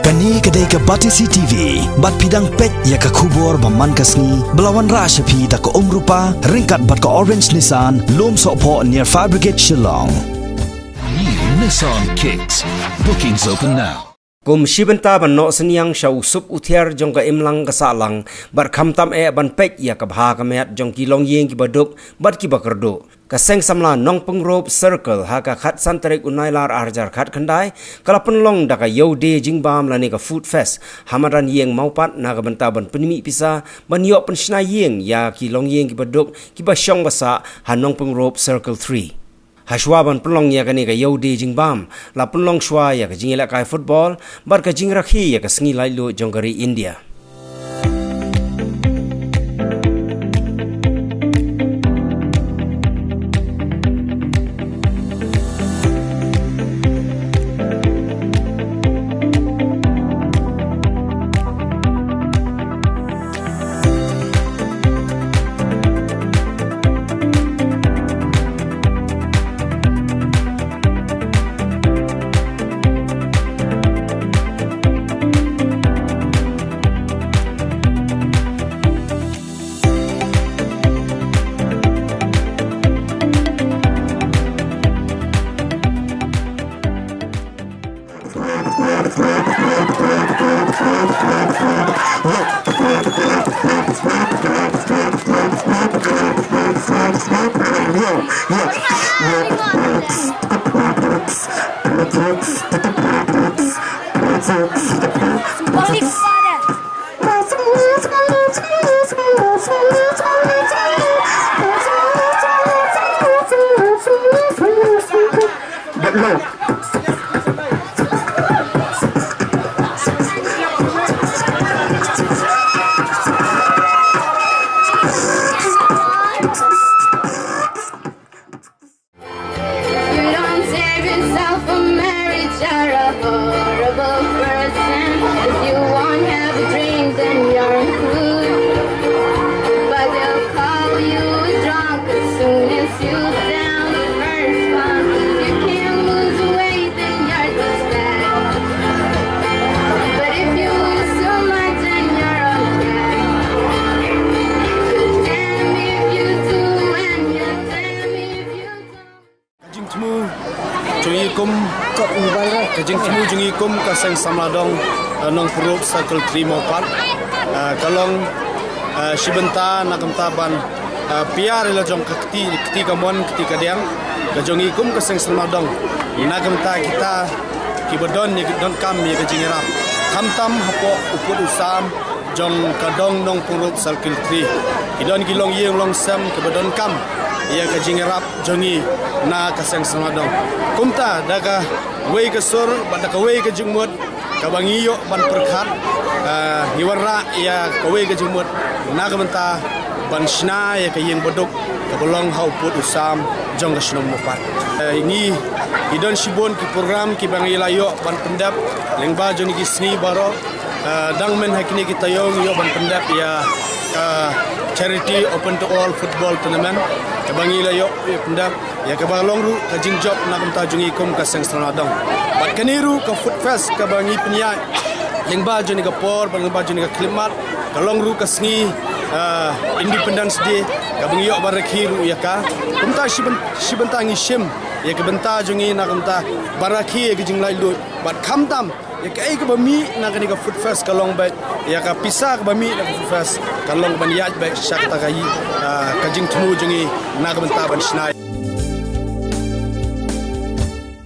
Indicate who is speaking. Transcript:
Speaker 1: Kani kedai ke Batisi TV, bat pidang pet ya ke kubur baman kasni, belawan rashapi da ke rupa, ringkat bat ke Orange Nissan, lom sokpo near Fire Brigade Shillong.
Speaker 2: New Nissan Kicks. Bookings open now.
Speaker 3: Kum shibenta ban no senyang shau sup utiar jong ka imlang ka salang bar khamtam ban pek ya ka bha ka met jong ki long yeng ki baduk bat ki bakardo ka seng samla nong pengrop circle ha ka khat santarik unailar arjar khat khandai kala penlong da ka yode jingbam lani ka food fest hamaran yeng maupat na ka benta ban penimi pisa ban yo pen shna yeng ya ki long yeng ki baduk ki ba shong basa ha nong pengrop circle 3 Hashwaban pelong ya kani ka yodi jingbam la pelong shwa ya ka jingila kai football bar ka jingrakhi ya ka sngi lailu jongari India.
Speaker 4: Kajing temu jungi kum kaseng samladong nong purup circle 3 mopat kalong shibenta nakam taban piar ila jong keti kamon keti kadang kajongi kum kaseng samladong nakam ta kita kibadon ni don kam ni kajing rap kamtam hapo uput usam jong kadong nong purup circle 3 kidon kilong yeng long sam kibadon kam ia kajing rap jongi na kaseng samladong kumta daga wei ke sur pada ke wei ke jumut ka bangiyo ban perkhat hiwarra ya ke wei ke jumut na ka benta ban shna ya ke yeng bodok ka bolong hau put usam jong ka shnong mopat ini idon shibon ki program ki bangila yo ban pendap lengba joni ki sni baro dang men hakini kita yo ban pendap ya charity open to all football tournament ka bangila yo pendap ya ke balong ru ka jingjob na kamta jungi kum ka seng sanadong bat kaniru ka food fest ka bangi pnya lengba joni ka por lengba joni ka klimat ka long ru ka sngi independence day ka bangi yo barakhiru ya ka kumta shibenta ngi shim ya ke benta jungi na kamta barakhi ke jinglai lu bat khamtam ya ka ai ka bami na ka ni ka food fest ka long ba ya ka pisa ka bami na ka food fest ka long ban ya ba shakta ka yi ka jing tmu jungi na ka benta ban shnai